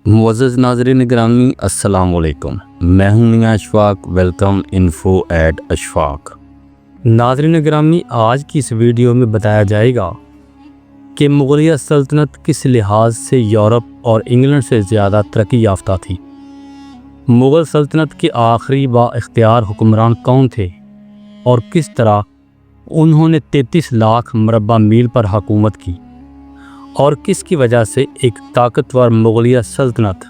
معزز ناظرین گرامی السلام علیکم، میں ہوں Mian Ashfaq. Welcome info at Ashfaq. ناظرین گرامی، آج کی اس ویڈیو میں بتایا جائے گا کہ مغلیہ سلطنت کس لحاظ سے یورپ اور انگلینڈ سے زیادہ ترقی یافتہ تھی۔ مغل سلطنت کے آخری با اختیار حکمران کون تھے اور کس طرح انہوں نے 33 لاکھ مربع میل پر حکومت کی، اور کس کی وجہ سے ایک طاقتور مغلیہ سلطنت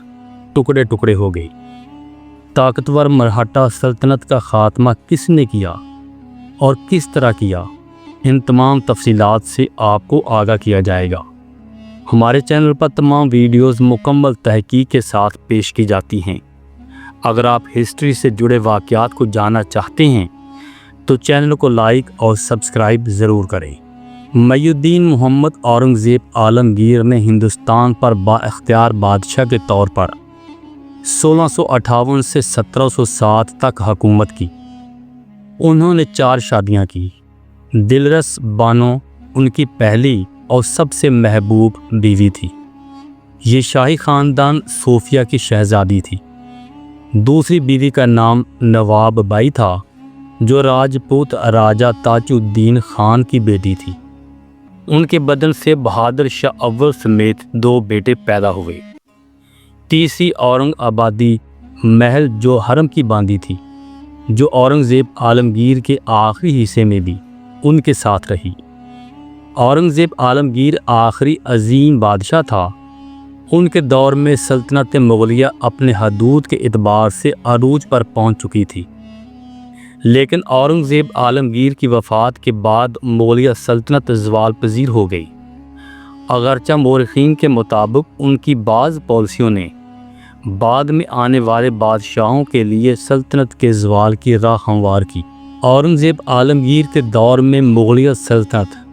ٹکڑے ٹکڑے ہو گئی۔ طاقتور مرہٹہ سلطنت کا خاتمہ کس نے کیا اور کس طرح کیا، ان تمام تفصیلات سے آپ کو آگاہ کیا جائے گا۔ ہمارے چینل پر تمام ویڈیوز مکمل تحقیق کے ساتھ پیش کی جاتی ہیں۔ اگر آپ ہسٹری سے جڑے واقعات کو جاننا چاہتے ہیں تو چینل کو لائک اور سبسکرائب ضرور کریں۔ معی الدین محمد اورنگزیب عالمگیر نے ہندوستان پر با اختیار بادشاہ کے طور پر 1658 سے 1707 تک حکومت کی۔ انہوں نے 4 شادیاں کی۔ دلرس بانو ان کی پہلی اور سب سے محبوب بیوی تھی۔ یہ شاہی خاندان صوفیہ کی شہزادی تھی۔ دوسری بیوی کا نام نواب بائی تھا، جو راجپوت راجہ تاج الدین خان کی بیٹی تھی۔ ان کے بدن سے بہادر شاہ اول سمیت 2 بیٹے پیدا ہوئے۔ تیسری اورنگ آبادی محل جو حرم کی باندی تھی، جو اورنگزیب عالمگیر کے آخری حصے میں بھی ان کے ساتھ رہی۔ اورنگزیب عالمگیر آخری عظیم بادشاہ تھا۔ ان کے دور میں سلطنت مغلیہ اپنے حدود کے اعتبار سے عروج پر پہنچ چکی تھی، لیکن اورنگزیب عالمگیر کی وفات کے بعد مغلیہ سلطنت زوال پذیر ہو گئی۔ اگرچہ مورخین کے مطابق ان کی بعض پالیسیوں نے بعد میں آنے والے بادشاہوں کے لیے سلطنت کے زوال کی راہ ہموار کی۔ اورنگزیب عالمگیر کے دور میں مغلیہ سلطنت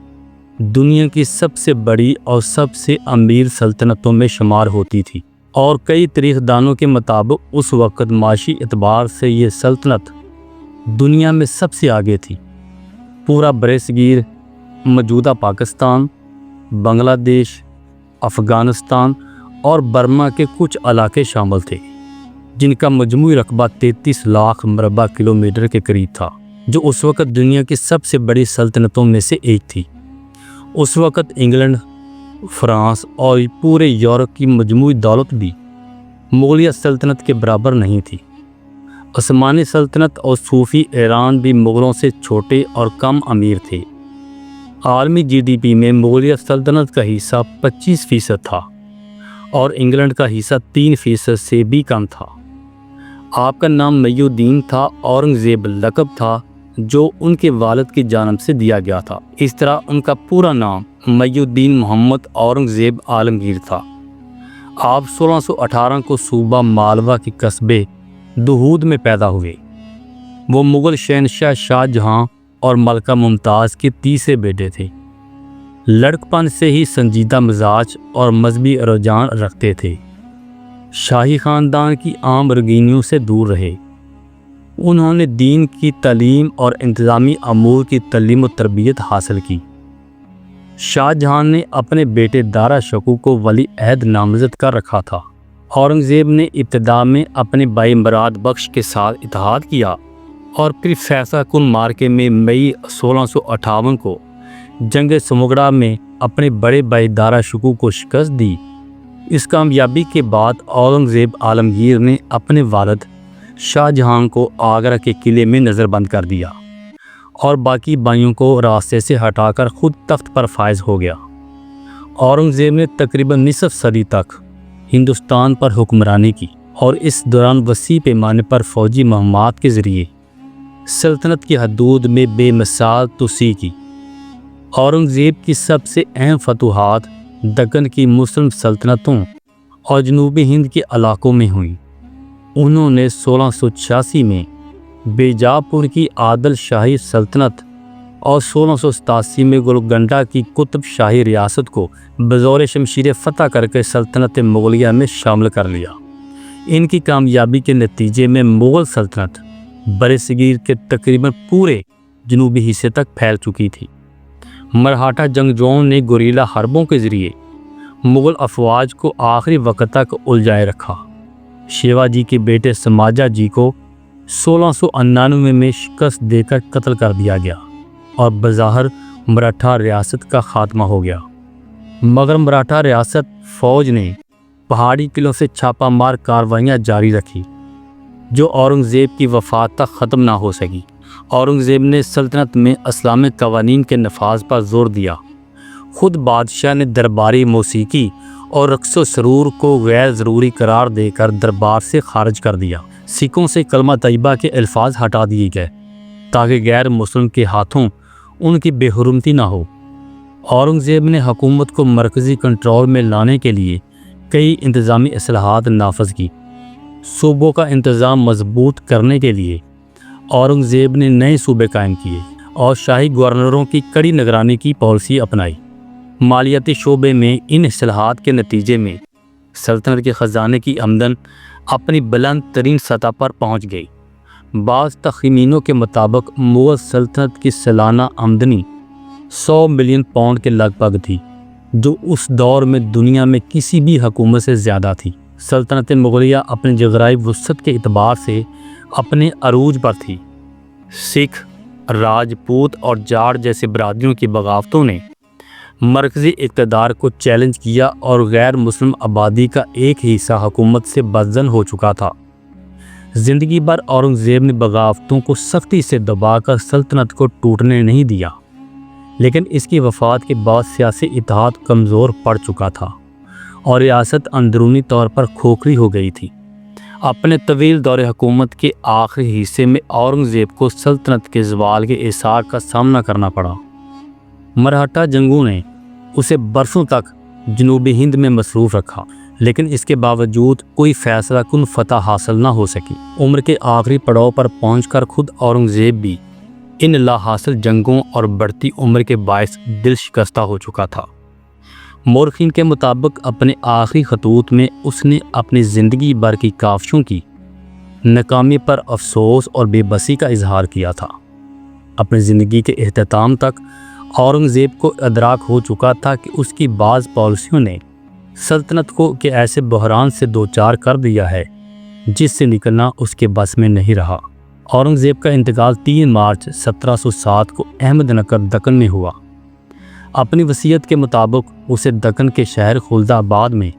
دنیا کی سب سے بڑی اور سب سے امیر سلطنتوں میں شمار ہوتی تھی، اور کئی تاریخ دانوں کے مطابق اس وقت معاشی اعتبار سے یہ سلطنت دنیا میں سب سے آگے تھی۔ پورا برصغیر، موجودہ پاکستان، بنگلہ دیش، افغانستان اور برما کے کچھ علاقے شامل تھے، جن کا مجموعی رقبہ 33 لاکھ مربع کلومیٹر کے قریب تھا، جو اس وقت دنیا کی سب سے بڑی سلطنتوں میں سے ایک تھی۔ اس وقت انگلینڈ، فرانس اور پورے یورپ کی مجموعی دولت بھی مغلیہ سلطنت کے برابر نہیں تھی۔ عثمانی سلطنت اور صوفی ایران بھی مغلوں سے چھوٹے اور کم امیر تھے۔ عالمی جی ڈی پی میں مغلیہ سلطنت کا حصہ 25% تھا اور انگلینڈ کا حصہ 3% سے بھی کم تھا۔ آپ کا نام معی الدین تھا۔ اورنگزیب لقب تھا جو ان کے والد کی جانب سے دیا گیا تھا۔ اس طرح ان کا پورا نام معی الدین محمد اورنگزیب عالمگیر تھا۔ آپ 1618 کو صوبہ مالوا کے قصبے دہود میں پیدا ہوئے۔ وہ مغل شہنشاہ شاہ جہاں اور ملکہ ممتاز کے تیسرے بیٹے تھے۔ لڑکپن سے ہی سنجیدہ مزاج اور مذہبی رجحان رکھتے تھے۔ شاہی خاندان کی عام رنگینیوں سے دور رہے۔ انہوں نے دین کی تعلیم اور انتظامی امور کی تعلیم و تربیت حاصل کی۔ شاہ جہاں نے اپنے بیٹے دارا شکوہ کو ولی عہد نامزد کر رکھا تھا۔ اورنگزیب نے ابتدا میں اپنے بھائی مراد بخش کے ساتھ اتحاد کیا اور پھر فیصلہ کن معرکے میں مئی 1658 کو جنگ سمگڑا میں اپنے بڑے بھائی دارا شکوہ کو شکست دی۔ اس کامیابی کے بعد اورنگزیب عالمگیر نے اپنے والد شاہ جہاں کو آگرہ کے قلعے میں نظر بند کر دیا اور باقی بھائیوں کو راستے سے ہٹا کر خود تخت پر فائز ہو گیا۔ اورنگزیب نے تقریباً نصف صدی تک ہندوستان پر حکمرانی کی اور اس دوران وسیع پیمانے پر فوجی مہمات کے ذریعے سلطنت کی حدود میں بے مثال توسیع کی۔ اورنگزیب کی سب سے اہم فتوحات دکن کی مسلم سلطنتوں اور جنوبی ہند کے علاقوں میں ہوئیں۔ انہوں نے 1686 میں بیجاپور کی عادل شاہی سلطنت اور 1687 میں گولکنڈہ کی قطب شاہی ریاست کو بزور شمشیر فتح کر کے سلطنت مغلیہ میں شامل کر لیا۔ ان کی کامیابی کے نتیجے میں مغل سلطنت برصغیر کے تقریباً پورے جنوبی حصے تک پھیل چکی تھی۔ مرہٹہ جنگجوؤں نے گوریلا حربوں کے ذریعے مغل افواج کو آخری وقت تک الجھائے رکھا۔ شیوا جی کے بیٹے سماجا جی کو 1699 میں شکست دے کر قتل کر دیا گیا اور بظاہر مراٹھا ریاست کا خاتمہ ہو گیا، مگر مراٹھا ریاست فوج نے پہاڑی قلعوں سے چھاپہ مار کارروائیاں جاری رکھی جو اورنگزیب کی وفات تک ختم نہ ہو سکی۔ اورنگزیب نے سلطنت میں اسلامی قوانین کے نفاذ پر زور دیا۔ خود بادشاہ نے درباری موسیقی اور رقص و سرور کو غیر ضروری قرار دے کر دربار سے خارج کر دیا۔ سکھوں سے کلمہ طیبہ کے الفاظ ہٹا دیے گئے تاکہ غیر مسلم کے ہاتھوں ان کی بے حرمتی نہ ہو۔ اورنگزیب نے حکومت کو مرکزی کنٹرول میں لانے کے لیے کئی انتظامی اصلاحات نافذ کی۔ صوبوں کا انتظام مضبوط کرنے کے لیے اورنگزیب نے نئے صوبے قائم کیے اور شاہی گورنروں کی کڑی نگرانی کی پالیسی اپنائی۔ مالیاتی شعبے میں ان اصلاحات کے نتیجے میں سلطنت کے خزانے کی آمدن اپنی بلند ترین سطح پر پہنچ گئی۔ بعض تخمینوں کے مطابق مغل سلطنت کی سالانہ آمدنی 100 ملین پاؤنڈ کے لگ بھگ تھی، جو اس دور میں دنیا میں کسی بھی حکومت سے زیادہ تھی۔ سلطنت مغلیہ اپنے جغرافیائی وسعت کے اعتبار سے اپنے عروج پر تھی۔ سکھ، راجپوت اور جاٹ جیسی برادریوں کی بغاوتوں نے مرکزی اقتدار کو چیلنج کیا اور غیر مسلم آبادی کا ایک حصہ حکومت سے بدظن ہو چکا تھا۔ زندگی بھر اورنگزیب نے بغاوتوں کو سختی سے دبا کر سلطنت کو ٹوٹنے نہیں دیا، لیکن اس کی وفات کے بعد سیاسی اتحاد کمزور پڑ چکا تھا اور ریاست اندرونی طور پر کھوکھلی ہو گئی تھی۔ اپنے طویل دور حکومت کے آخری حصے میں اورنگزیب کو سلطنت کے زوال کے اثار کا سامنا کرنا پڑا۔ مراٹھا جنگوں نے اسے برسوں تک جنوبی ہند میں مصروف رکھا، لیکن اس کے باوجود کوئی فیصلہ کن فتح حاصل نہ ہو سکی۔ عمر کے آخری پڑاؤ پر پہنچ کر خود اورنگزیب بھی ان لا حاصل جنگوں اور بڑھتی عمر کے باعث دل شکستہ ہو چکا تھا۔ مورخین کے مطابق اپنے آخری خطوط میں اس نے اپنی زندگی بھر کی کاوشوں کی ناکامی پر افسوس اور بے بسی کا اظہار کیا تھا۔ اپنی زندگی کے اختتام تک اورنگزیب کو ادراک ہو چکا تھا کہ اس کی بعض پالیسیوں نے سلطنت کو کہ ایسے بحران سے دوچار کر دیا ہے جس سے نکلنا اس کے بس میں نہیں رہا۔ اورنگزیب کا انتقال 3 مارچ 1707 کو احمد نگر دکن میں ہوا۔ اپنی وصیت کے مطابق اسے دکن کے شہر خلد آباد میں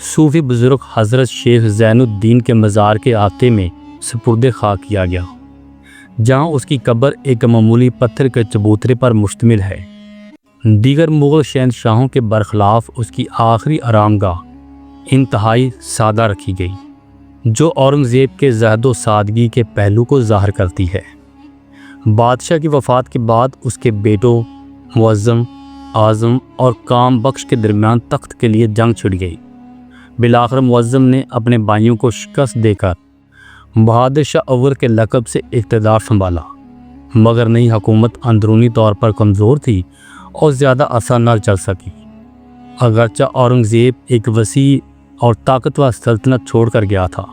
صوفی بزرگ حضرت شیخ زین الدین کے مزار کے احاطے میں سپرد خاک کیا گیا، جہاں اس کی قبر ایک معمولی پتھر کے چبوترے پر مشتمل ہے۔ دیگر مغل شہنشاہوں کے برخلاف اس کی آخری آرام گاہ انتہائی سادہ رکھی گئی، جو اورنگزیب کے زہد و سادگی کے پہلو کو ظاہر کرتی ہے۔ بادشاہ کی وفات کے بعد اس کے بیٹوں معظم، اعظم اور کام بخش کے درمیان تخت کے لیے جنگ چھڑ گئی۔ بالآخر معظم نے اپنے بھائیوں کو شکست دے کر بہادر شاہ اول کے لقب سے اقتدار سنبھالا، مگر نئی حکومت اندرونی طور پر کمزور تھی اور زیادہ عرصہ نہ چل سکی۔ اگرچہ اورنگزیب ایک وسیع اور طاقتور سلطنت چھوڑ کر گیا تھا،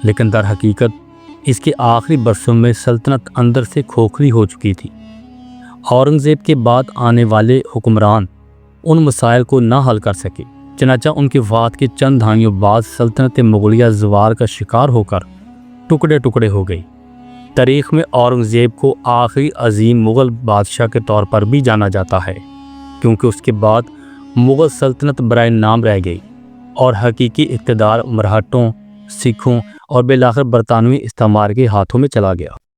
لیکن در حقیقت اس کے آخری برسوں میں سلطنت اندر سے کھوکھلی ہو چکی تھی۔ اورنگزیب کے بعد آنے والے حکمران ان مسائل کو نہ حل کر سکے، چنانچہ ان کی وفات کے چند دہائیوں بعد سلطنت مغلیہ زوال کا شکار ہو کر ٹکڑے ٹکڑے ہو گئی۔ تاریخ میں اورنگزیب کو آخری عظیم مغل بادشاہ کے طور پر بھی جانا جاتا ہے، کیونکہ اس کے بعد مغل سلطنت برائے نام رہ گئی اور حقیقی اقتدار مراٹھوں، سکھوں اور بالآخر برطانوی استعمار کے ہاتھوں میں چلا گیا۔